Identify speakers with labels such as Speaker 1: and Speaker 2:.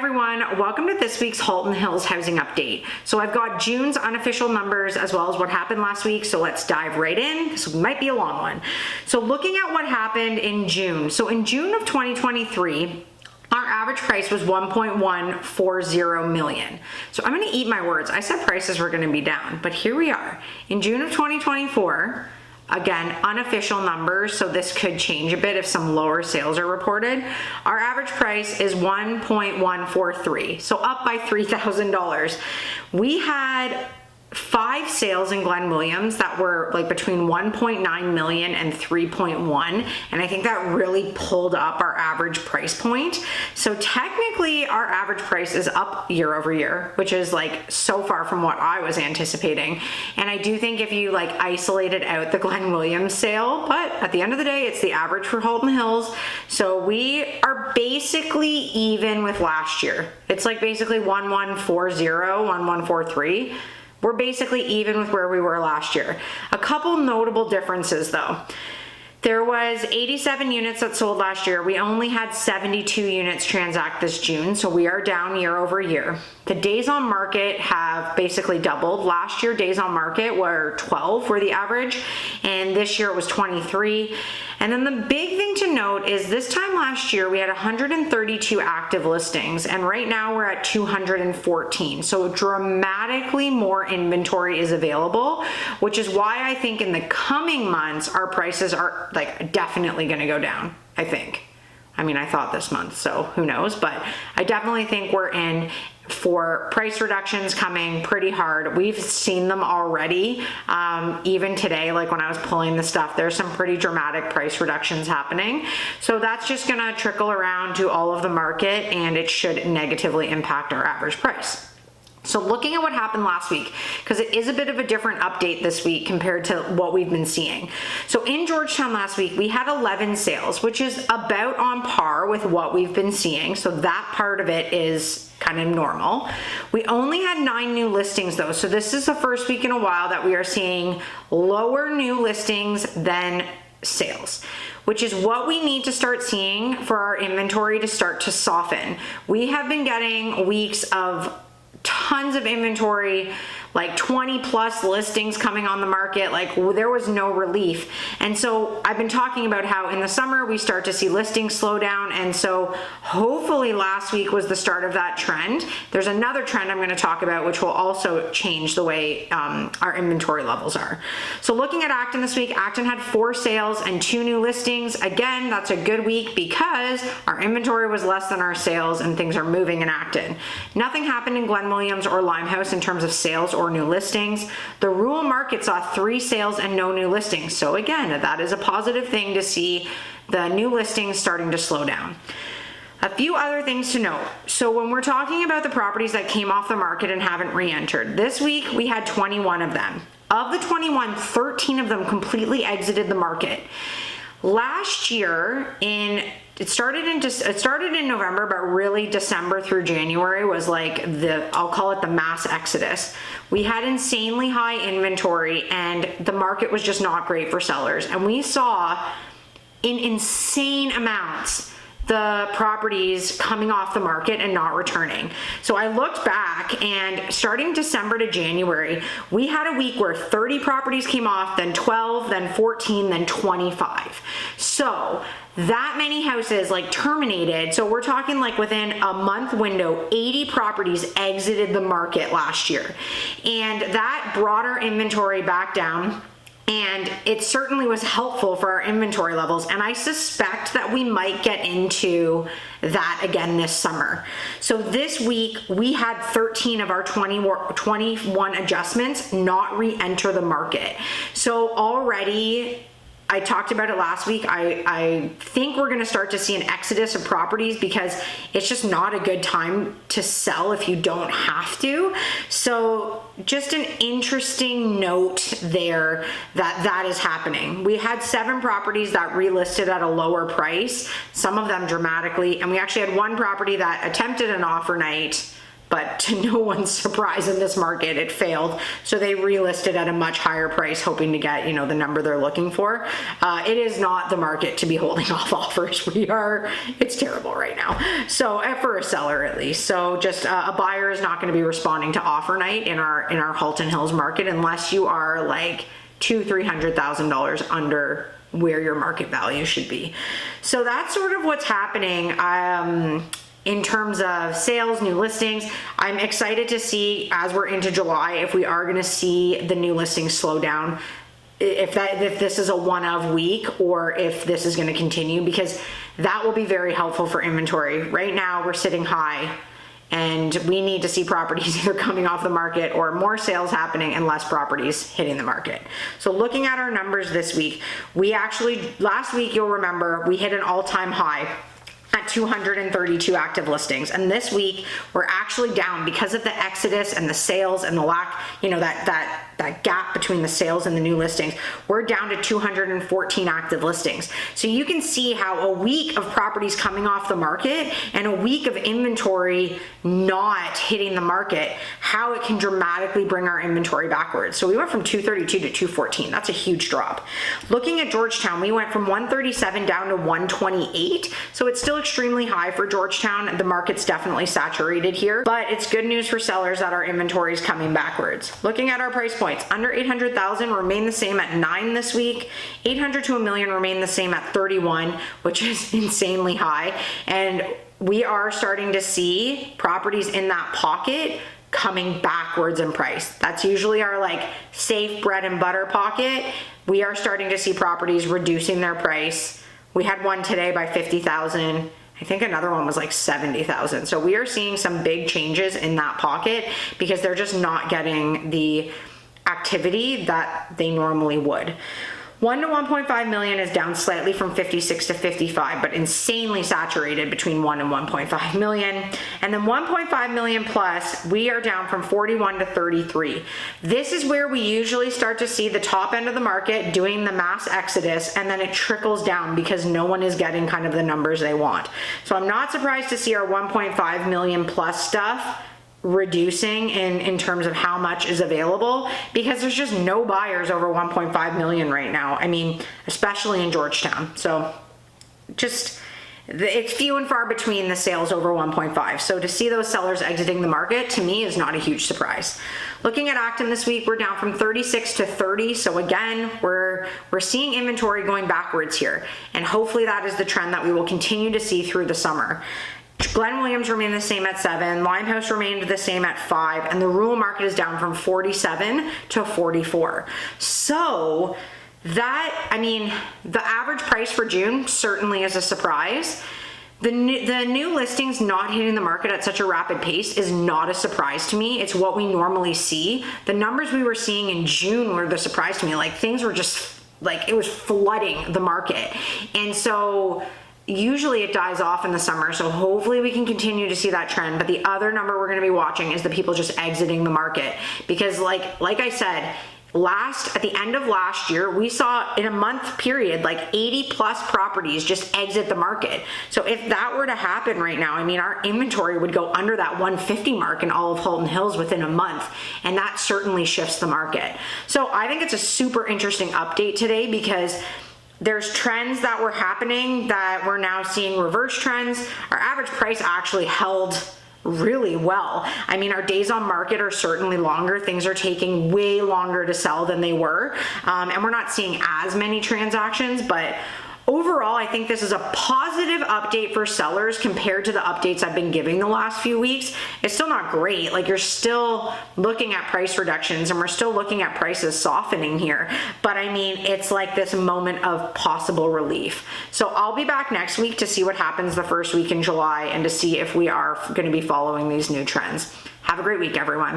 Speaker 1: everyone, welcome to this week's Halton Hills housing update. So I've got June's unofficial numbers as well as what happened last week, so let's dive right in. This might be a long one. So looking at what happened in June. So in June of 2023, our average price was 1.140 million. So I'm gonna eat my words. I said prices were gonna be down, but here we are. In June of 2024, again, unofficial numbers, so this could change a bit if some lower sales are reported. Our average price is 1.143, so up by $3,000. We had 5 sales in Glen Williams that were like between 1.9 million and 3.1, and I think that really pulled up our average price point. So technically our average price is up year over year, which is like so far from what I was anticipating. And I do think if you like isolated out the Glen Williams sale, but at the end of the day, it's the average for Halton Hills. So we are basically even with last year. It's like basically 1140, 1143. We're basically even with where we were last year. A couple notable differences though. There was 87 units that sold last year. We only had 72 units transact this June, so we are down year over year. The days on market have basically doubled. Last year, days on market were 12 were the average, and this year it was 23. And then the big thing to note is this time last year, we had 132 active listings, and right now we're at 214. So dramatically more inventory is available, which is why I think in the coming months, our prices are like definitely gonna go down, I think. I mean, I thought this month, so who knows, but I definitely think we're in for price reductions coming pretty hard. We've seen them already. Even today, like when I was pulling the stuff, there's some pretty dramatic price reductions happening. So that's just gonna trickle around to all of the market, and it should negatively impact our average price. So looking at what happened last week, because it is a bit of a different update this week compared to what we've been seeing. So in Georgetown last week, we had 11 sales, which is about on par with what we've been seeing. So that part of it is kind of normal. We only had 9 new listings though. So this is the first week in a while that we are seeing lower new listings than sales, which is what we need to start seeing for our inventory to start to soften. We have been getting weeks of tons of inventory, like 20 plus listings coming on the market, like there was no relief. And so I've been talking about how in the summer we start to see listings slow down, and so hopefully last week was the start of that trend. There's another trend I'm going to talk about which will also change the way our inventory levels are. So looking at Acton this week, Acton had 4 sales and 2 new listings. Again, that's a good week because our inventory was less than our sales and things are moving in Acton. Nothing happened in Glen Williams or Limehouse in terms of sales or new listings. The rural market saw 3 sales and no new listings. So again, that is a positive thing to see the new listings starting to slow down. A few other things to note. So when we're talking about the properties that came off the market and haven't re-entered, this week we had 21 of them. Of the 21, 13 of them completely exited the market. Last year it started in November, but really December through January was like I'll call it the mass exodus. We had insanely high inventory and the market was just not great for sellers. And we saw in insane amounts the properties coming off the market and not returning. So I looked back, and starting December to January, we had a week where 30 properties came off, then 12, then 14, then 25. So that many houses like terminated. So we're talking like within a month window, 80 properties exited the market last year. And that brought our inventory back down. And it certainly was helpful for our inventory levels. And I suspect that we might get into that again this summer. So this week we had 13 of our 21 adjustments not re-enter the market. So already, I talked about it last week. I think we're going to start to see an exodus of properties because it's just not a good time to sell if you don't have to. So just an interesting note there that is happening. We had 7 properties that relisted at a lower price, some of them dramatically, and we actually had 1 property that attempted an offer night but to no one's surprise in this market, it failed. So they relisted at a much higher price, hoping to get, you know, the number they're looking for. It is not the market to be holding off offers. It's terrible right now. So for a seller at least. So just a buyer is not going to be responding to offer night in our Halton Hills market unless you are like $200,000-$300,000 under where your market value should be. So that's sort of what's happening. In terms of sales, new listings, I'm excited to see as we're into July if we are going to see the new listings slow down, if this is a one-of week or if this is going to continue, because that will be very helpful for inventory. Right now we're sitting high and we need to see properties either coming off the market or more sales happening and less properties hitting the market. So looking at our numbers this week, last week you'll remember we hit an all-time high at 232 active listings. And this week we're actually down because of the exodus and the sales and the lack, you know, that gap between the sales and the new listings. We're down to 214 active listings. So you can see how a week of properties coming off the market and a week of inventory not hitting the market, how it can dramatically bring our inventory backwards. So we went from 232 to 214. That's a huge drop. Looking at Georgetown, we went from 137 down to 128. So it's still extremely high for Georgetown. The market's definitely saturated here, but it's good news for sellers that our inventory is coming backwards. Looking at our price points, under 800,000 remain the same at 9 this week. 800 to $1 million remain the same at 31, which is insanely high. And we are starting to see properties in that pocket coming backwards in price. That's usually our like safe bread and butter pocket. We are starting to see properties reducing their price. We had one today by 50,000. I think another one was like 70,000. So we are seeing some big changes in that pocket because they're just not getting the activity that they normally would. 1 to 1.5 million is down slightly from 56 to 55, but insanely saturated between 1 and 1.5 million. And then 1.5 million plus, we are down from 41 to 33. This is where we usually start to see the top end of the market doing the mass exodus, and then it trickles down because no one is getting kind of the numbers they want. So I'm not surprised to see our 1.5 million plus stuff reducing in terms of how much is available, because there's just no buyers over 1.5 million right now. I mean, especially in Georgetown. So just it's few and far between the sales over 1.5. So to see those sellers exiting the market, to me, is not a huge surprise. Looking at Acton this week, we're down from 36 to 30. So again, we're seeing inventory going backwards here. And hopefully that is the trend that we will continue to see through the summer. Glen Williams remained the same at 7, Limehouse remained the same at 5, and the rural market is down from 47 to 44. So that, I mean, the average price for June certainly is a surprise. The new listings not hitting the market at such a rapid pace is not a surprise to me. It's what we normally see. The numbers we were seeing in June were the surprise to me. Like, things were just, like, it was flooding the market. And so usually it dies off in the summer, so hopefully we can continue to see that trend. But the other number we're going to be watching is the people just exiting the market, because like I said, at the end of last year, we saw in a month period like 80 plus properties just exit the market. So if that were to happen right now, I mean, our inventory would go under that 150 mark in all of Halton Hills within a month, and that certainly shifts the market. So I think it's a super interesting update today, because there's trends that were happening that we're now seeing reverse trends. Our average price actually held really well. I mean, our days on market are certainly longer. Things are taking way longer to sell than they were. And we're not seeing as many transactions, but overall, I think this is a positive update for sellers compared to the updates I've been giving the last few weeks. It's still not great. Like, you're still looking at price reductions and we're still looking at prices softening here. But I mean, it's like this moment of possible relief. So I'll be back next week to see what happens the first week in July and to see if we are going to be following these new trends. Have a great week, everyone.